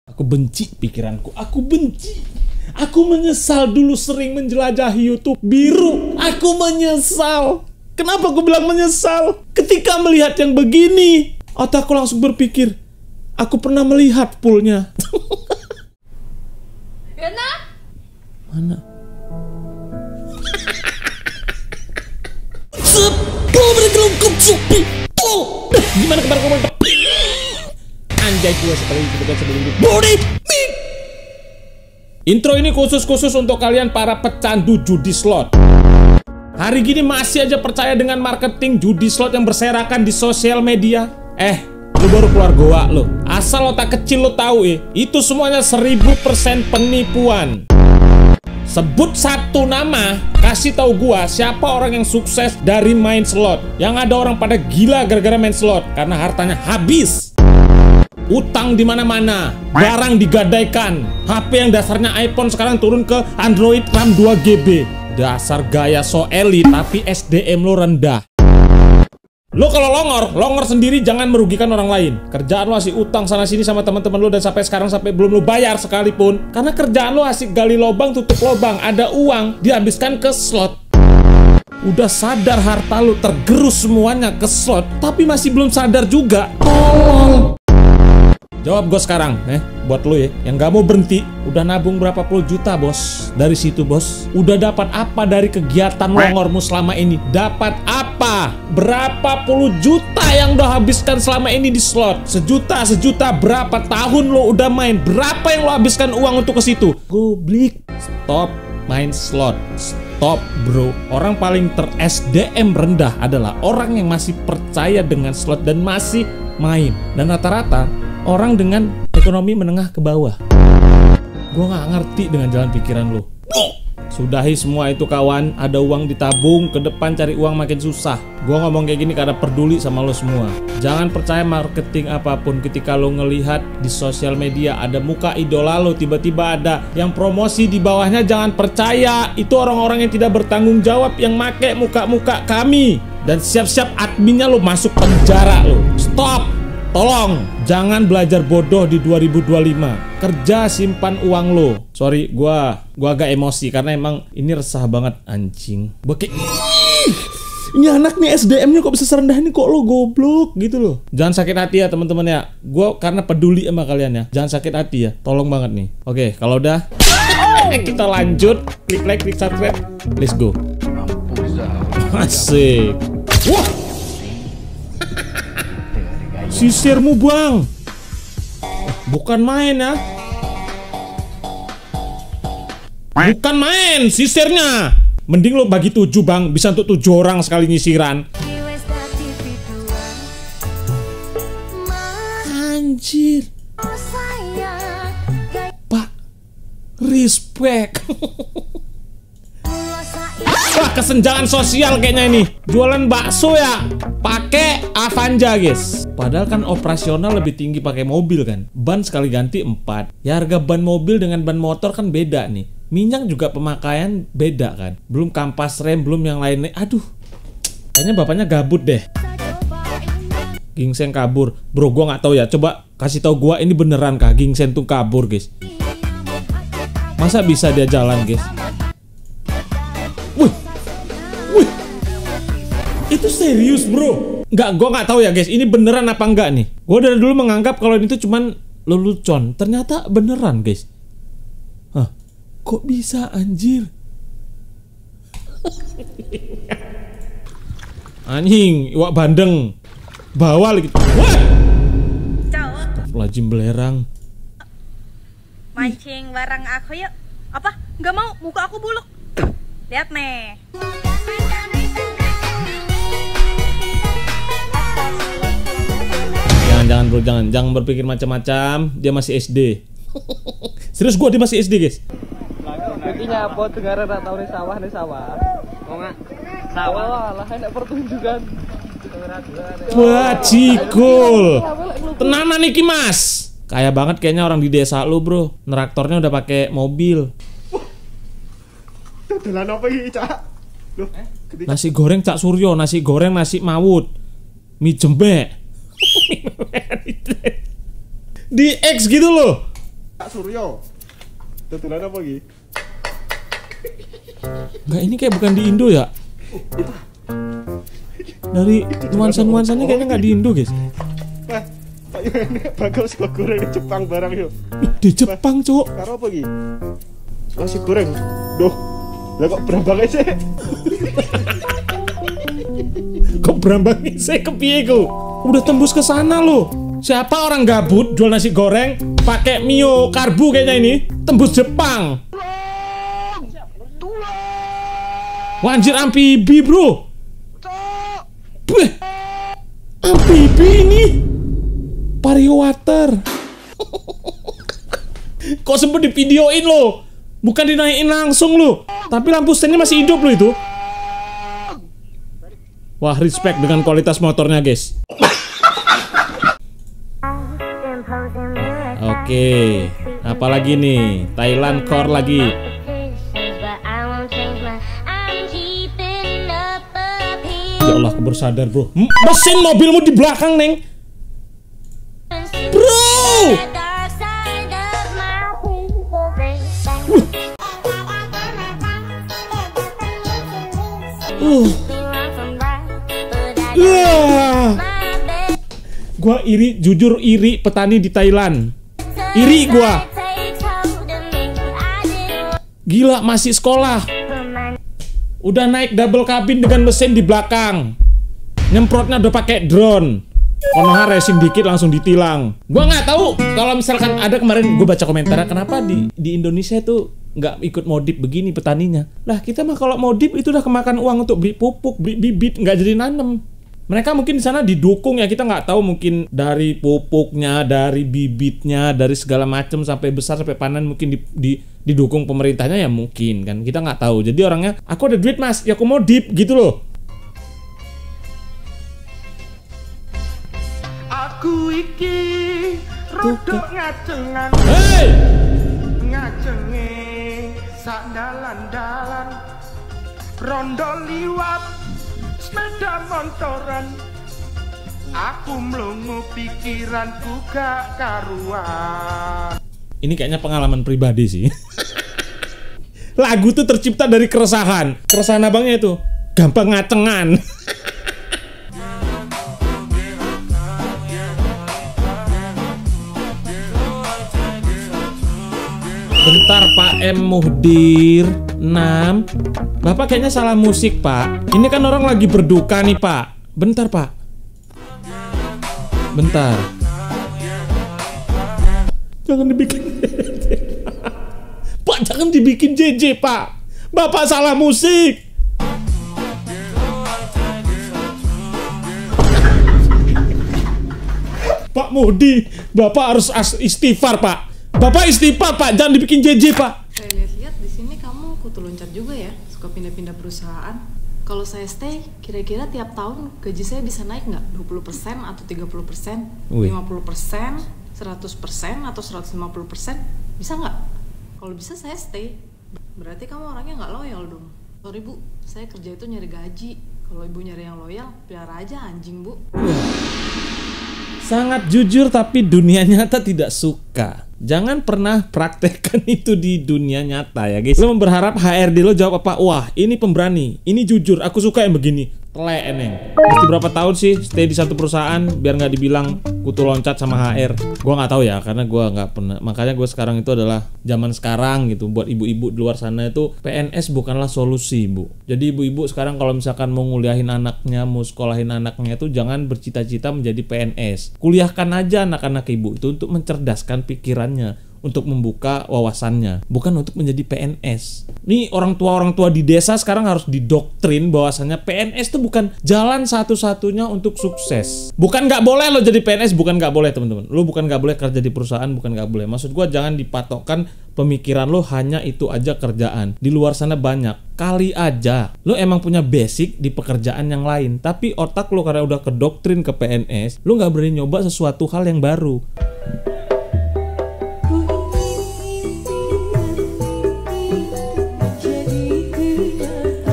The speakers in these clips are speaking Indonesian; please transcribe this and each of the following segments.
Aku benci pikiranku, aku benci. Aku menyesal dulu sering menjelajahi YouTube biru. Aku menyesal. Kenapa aku bilang menyesal? Ketika melihat yang begini, otakku langsung berpikir, aku pernah melihat poolnya. Mana? Gimana kabar kamu? Anjay gue sekali sebelum body. Intro ini khusus untuk kalian para pecandu judi slot. Hari gini masih aja percaya dengan marketing judi slot yang berserakan di sosial media. Lu baru keluar goa lo. Asal otak kecil lo tahu itu semuanya 1000% penipuan. Sebut satu nama, kasih tahu gua siapa orang yang sukses dari main slot. Yang ada orang pada gila gara-gara main slot karena hartanya habis. Utang di mana-mana, barang digadaikan. HP yang dasarnya iPhone sekarang turun ke Android RAM 2GB. Dasar gaya so elit tapi SDM lo rendah. Lo kalau longor sendiri jangan merugikan orang lain. Kerjaan lo asik utang sana sini sama teman-teman lo dan sampai sekarang belum lo bayar sekalipun. Karena kerjaan lo asik gali lobang tutup lobang, ada uang dihabiskan ke slot. Udah sadar harta lo tergerus semuanya ke slot, tapi masih belum sadar juga. Tolong. Jawab gue sekarang, buat lo yang gak mau berhenti. Udah nabung berapa puluh juta bos? Dari situ bos, udah dapat apa dari kegiatan longormu selama ini? Dapat apa? Berapa puluh juta yang udah habiskan selama ini di slot? Sejuta, berapa tahun lo udah main? Berapa yang lo habiskan uang untuk ke situ? Goblik. Stop main slot. Stop bro. Orang paling ter-SDM rendah adalah orang yang masih percaya dengan slot dan masih main. Dan rata-rata orang dengan ekonomi menengah ke bawah. Gue gak ngerti dengan jalan pikiran lo. Sudahi semua itu kawan. Ada uang ditabung, ke depan cari uang makin susah. Gue ngomong kayak gini karena peduli sama lo semua. Jangan percaya marketing apapun. Ketika lo ngelihat di sosial media ada muka idola lo, tiba-tiba ada yang promosi di bawahnya, jangan percaya. Itu orang-orang yang tidak bertanggung jawab yang make muka-muka kami. Dan siap-siap adminnya lo masuk penjara lo. Stop. Tolong, jangan belajar bodoh di 2025. Kerja simpan uang lo. Sorry, gua agak emosi karena emang ini resah banget anjing. Ini anak nih SDM-nya kok bisa serendah ini, kok lo goblok gitu loh. Jangan sakit hati ya teman-teman ya. Gua karena peduli sama kalian ya. Jangan sakit hati ya. Tolong banget nih. Oke, kalau udah kita lanjut. Klik like, klik subscribe. Let's go. Asik. Wah. Sisirmu bang, bukan main ya, bukan main sisirnya. Mending lo bagi 7 bang, bisa untuk 7 orang sekali nyisiran. Anjir, Pak, respect. Wah, kesenjangan sosial kayaknya ini. Jualan bakso ya, pakai Avanza guys. Padahal kan operasional lebih tinggi pakai mobil kan. Ban sekali ganti 4. Ya harga ban mobil dengan ban motor kan beda nih. Minyak juga pemakaian beda kan. Belum kampas rem, belum yang lainnya. Aduh, kayaknya bapaknya gabut deh. Gingseng kabur. Bro, gua nggak tahu ya. Coba kasih tahu gua ini beneran kah Gingseng tuh kabur guys? Masa bisa dia jalan guys? Wih, itu serius bro? Nggak, gue nggak tahu ya guys. Ini beneran apa enggak nih? Gue dari dulu menganggap kalau ini tuh cuman lelucon. Ternyata beneran guys. Hah? Kok bisa anjir? Anjing, iwak bandeng. Bawa lagi. Wah! Astagfirullahaladzim belerang. Mancing barang aku yuk. Apa? Nggak mau, muka aku buluk. Lihat nih. Jangan bro, jangan berpikir macam-macam. Dia masih SD. Serius dia masih SD guys. Bikinnya apa negara tak tahu nih sawah. Mau nggak? Sawah lah, enak pertunjukan. Wah, cikul. Tenanan nih Mas. Kaya banget kayaknya orang di desa lu bro. Traktornya udah pakai mobil. Dalan apa iki, Cak? Loh, nasi goreng Cak Suryo, nasi goreng nasi mawut, mie jembek. Di X gitu loh. Pak Suryo. Tutulan apa lagi? Enggak, ini kayak bukan di Indo ya? Dari nuansa-nuansanya kayaknya nggak di Indo, guys. Wah, Pak Yohane bagus kok goreng di Jepang barang yo. Di Jepang, Cuk. Karo apa lagi? Nasi goreng. Duh. Lah kok berambang aja? Kok berambang saya kepiye ku? Udah tembus ke sana loh. Siapa orang gabut jual nasi goreng pakai mio karbu kayaknya ini? Tembus Jepang. Wah, anjir, amfibi, bro. Beh, amfibi ini. Pariwater. Kok sempet di videoin lo? Bukan dinaikin langsung lo. Tapi lampu standnya masih hidup lo itu. Wah, respect dengan kualitas motornya, guys. Oke, apalagi nih? Thailand Core lagi. Ya Allah, aku baru sadar, bro. Mesin mobilmu di belakang, Neng. Bro! Gua iri, jujur iri petani di Thailand. Iri gua. Gila, masih sekolah. Udah naik double cabin dengan mesin di belakang. Nyemprotnya udah pakai drone. Konoha racing dikit langsung ditilang. Gua nggak tahu kalau misalkan ada kemarin gue baca komentar kenapa di Indonesia itu nggak ikut modif begini petaninya. Lah kita mah kalau modif itu udah kemakan uang untuk beli pupuk, beli bibit, nggak jadi nanem. Mereka mungkin di sana didukung ya, kita nggak tahu, mungkin dari pupuknya, dari bibitnya, dari segala macam sampai besar sampai panen mungkin didukung pemerintahnya ya, mungkin kan, kita nggak tahu. Jadi orangnya, aku ada duit mas, ya aku modif gitu loh. Aku iki rodok ngacengan. Hei! Ngacenge sak dalan-dalan rondo liwat sepeda motoran. Aku mlungu pikiranku gak karuan. Ini kayaknya pengalaman pribadi sih. Lagu tuh tercipta dari keresahan. Keresahan abangnya itu gampang ngacengan. Bentar Pak M. Muhdir 6. Bapak kayaknya salah musik Pak. Ini kan orang lagi berduka nih Pak. Bentar Pak. Bentar. Jangan dibikin JJ. Pak, jangan dibikin JJ Pak. Bapak salah musik. Pak Muhdi, Bapak harus istighfar Pak. Bapak istighfar Pak, jangan dibikin JJ Pak. Saya lihat-lihat di sini kamu kutu loncat juga ya, suka pindah-pindah perusahaan. Kalau saya stay, kira-kira tiap tahun gaji saya bisa naik nggak? 20% atau 30%? 50%? 100% atau 150%? Bisa nggak? Kalau bisa saya stay. Berarti kamu orangnya nggak loyal dong. Sorry Bu, saya kerja itu nyari gaji. Kalau ibu nyari yang loyal, pelihara aja anjing Bu. Sangat jujur tapi dunia nyata tidak suka. Jangan pernah praktekkan itu di dunia nyata ya guys. Lo berharap HRD lo jawab apa? Wah ini pemberani, ini jujur, aku suka yang begini. Telek eneng. Mesti berapa tahun sih stay di satu perusahaan biar nggak dibilang kutu loncat sama HR? Gua nggak tahu ya, karena gua nggak pernah. Makanya gue sekarang itu adalah zaman sekarang gitu. Buat ibu-ibu di luar sana itu PNS bukanlah solusi bu. Jadi ibu-ibu sekarang kalau misalkan mau nguliahin anaknya, mau sekolahin anaknya itu jangan bercita-cita menjadi PNS. Kuliahkan aja anak-anak ibu itu untuk mencerdaskan pikirannya, untuk membuka wawasannya, bukan untuk menjadi PNS. Nih orang tua di desa sekarang harus didoktrin bahwasannya PNS itu bukan jalan satu-satunya untuk sukses. Bukan nggak boleh lo jadi PNS, bukan nggak boleh teman-teman. Lo bukan nggak boleh kerja di perusahaan, bukan nggak boleh. Maksud gua jangan dipatokkan pemikiran lo hanya itu aja kerjaan. Di luar sana banyak. Kali aja lo emang punya basic di pekerjaan yang lain, tapi otak lo karena udah kedoktrin ke PNS, lo nggak berani nyoba sesuatu hal yang baru.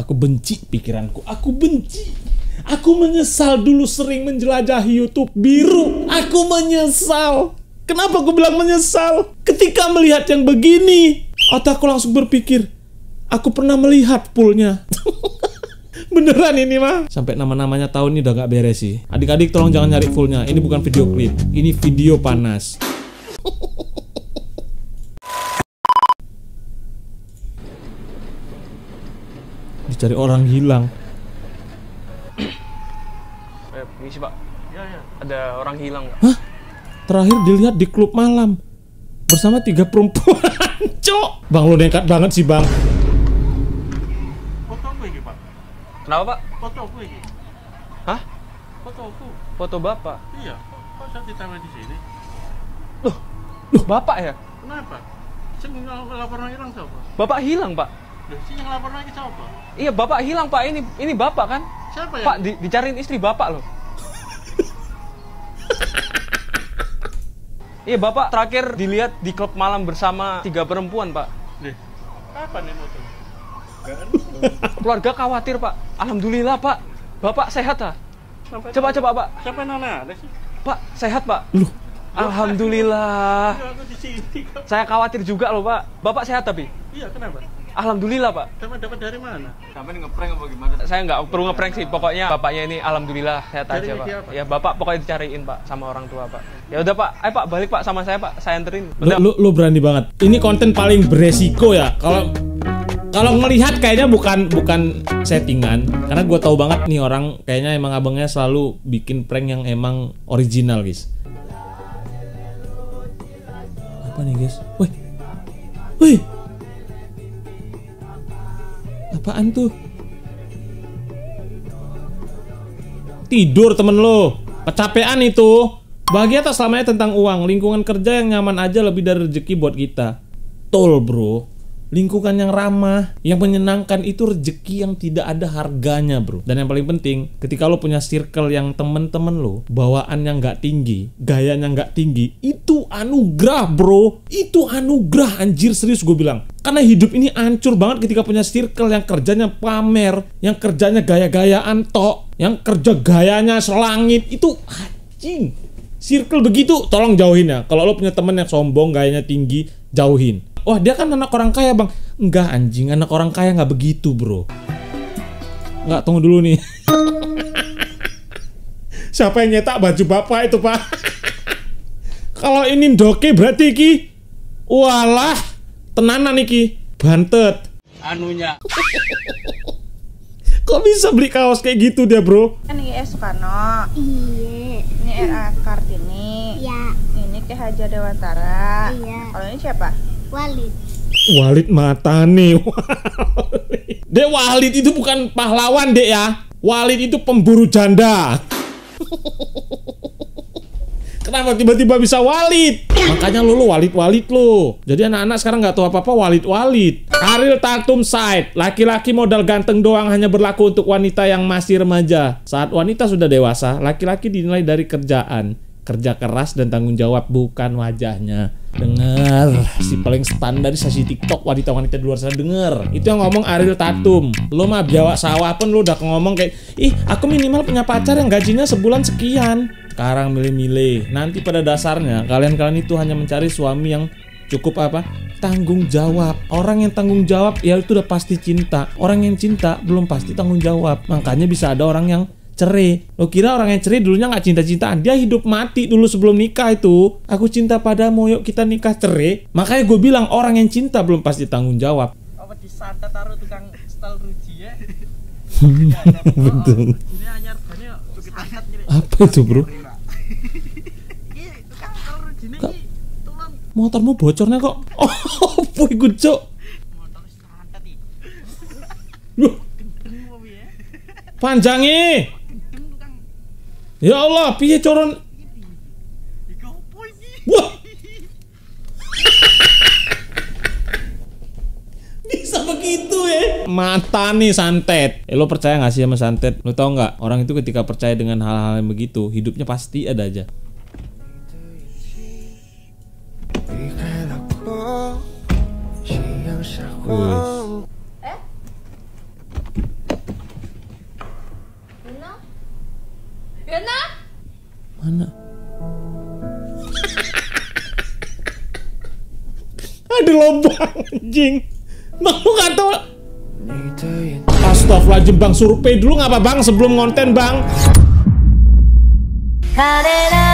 Aku benci pikiranku, aku benci. Aku menyesal dulu sering menjelajahi YouTube biru. Aku menyesal. Kenapa gue bilang menyesal? Ketika melihat yang begini, otakku langsung berpikir, aku pernah melihat poolnya. Beneran ini mah. Sampai nama-namanya tahu ini udah gak beres sih. Adik-adik tolong jangan nyari fullnya. Ini bukan video klip, ini video panas. Dicari orang hilang. Permisi Pak. Ya. Ada orang hilang Pak. Hah? Terakhir dilihat di klub malam bersama 3 perempuan. Cok, Bang lo nekat banget sih Bang. Foto aku ini, Pak. Kenapa Pak? Foto aku ini. Hah? Foto aku. Foto Bapak? Iya. Kok saya ditaruh di sini? Loh, Bapak ya? Kenapa? Saya ngelapor orang hilang siapa? Bapak hilang Pak? Loh, sih yang lapor lagi siapa? Iya Bapak hilang Pak, ini Bapak kan? Siapa ya? Pak, dicariin istri Bapak loh. Iya Bapak terakhir dilihat di klub malam bersama 3 perempuan Pak. Nih, kapan ini foto? Keluarga khawatir Pak. Alhamdulillah Pak. Bapak sehat ah? Coba Pak. Siapa yang nana sih? Pak sehat Pak. Loh. Alhamdulillah. Iya, aku di sini kok. Saya khawatir juga loh Pak. Bapak sehat tapi? Iya, kenapa? Alhamdulillah Pak. Dapat dari mana? Sampai ngeprank apa gimana? Saya nggak perlu ngeprank sih. Pokoknya bapaknya ini alhamdulillah sehat aja Pak. Apa? Ya Bapak pokoknya dicariin Pak sama orang tua Pak. Ya udah Pak. Ayo Pak balik Pak sama saya Pak. Saya anterin. Lu berani banget. Ini konten paling beresiko ya. Kalau ngelihat kayaknya bukan settingan, karena gue tahu banget nih orang kayaknya emang abangnya selalu bikin prank yang emang original guys. Apa nih guys? Wih. Apaan tuh? Tidur temen lo. Kecapean itu. Bahagia tak selamanya tentang uang. Lingkungan kerja yang nyaman aja lebih dari rezeki buat kita. Tol bro. Lingkungan yang ramah, yang menyenangkan itu rezeki yang tidak ada harganya bro. Dan yang paling penting, ketika lo punya circle yang temen-temen lo bawaannya nggak tinggi, gayanya nggak tinggi, itu anugerah bro. Itu anugerah anjir, serius gue bilang. Karena hidup ini hancur banget ketika punya circle yang kerjanya pamer, yang kerjanya gaya-gayaan tok, yang kerja gayanya selangit. Itu anjing. Circle begitu tolong jauhin ya. Kalau lo punya temen yang sombong, gayanya tinggi, jauhin. Wah dia kan anak orang kaya bang. Enggak anjing, anak orang kaya nggak begitu bro. Nggak, tunggu dulu nih. Siapa yang nyetak baju bapak itu pak? Kalau ini doke berarti ki, walah tenanan iki, bantet Anunya. Kok bisa beli kaos kayak gitu dia bro? Kan ini Soekarno. Iya. Ini R.A. Kartini. Iya. Ini Ki Hajar Dewantara. Iya. Kalau ini siapa? Walid mata nih. Dek, Walid itu bukan pahlawan dek ya. Walid itu pemburu janda. Kenapa tiba-tiba bisa Walid? Makanya lu Walid lo. Jadi anak-anak sekarang nggak tahu apa-apa Walid. Ariel Tatum Said. Laki-laki modal ganteng doang hanya berlaku untuk wanita yang masih remaja. Saat wanita sudah dewasa, laki-laki dinilai dari kerjaan, kerja keras dan tanggung jawab, bukan wajahnya. Dengar, si paling standarisasi TikTok wanita-wanita di luar sana denger. Itu yang ngomong Ariel Tatum. Lo mah biawak sawah pun lo udah ngomong kayak, ih aku minimal punya pacar yang gajinya sebulan sekian. Sekarang milih-milih. Nanti pada dasarnya kalian itu hanya mencari suami yang cukup apa? Tanggung jawab. Orang yang tanggung jawab ya itu udah pasti cinta. Orang yang cinta belum pasti tanggung jawab. Makanya bisa ada orang yang cerai. Lo kira orang yang cerai dulunya nggak cinta-cintaan? Dia hidup mati dulu sebelum nikah itu. Aku cinta padamu, yuk kita nikah, cerai. Makanya gue bilang orang yang cinta belum pasti tanggung jawab. Apa disantet taruh tukang stal ruji ya? Betul. Ini anyar banyak tukang santet gini. Apa itu bro? Iya, tukang stal ruji ini tolong. Motormu bocornya kok? Oh, apa itu cok? Motor santet iki. Panjangi. Ya Allah, piye coron? Wah. Bisa begitu ya? Mata nih santet. Lo percaya gak sih sama santet? Lo tau gak? Orang itu ketika percaya dengan hal-hal yang begitu, hidupnya pasti ada aja. Gana? Mana? Ada lubang anjing. Bang lu gak tau. Astagfirullahaladzim bang, survei dulu ngapa bang sebelum ngonten bang. Karena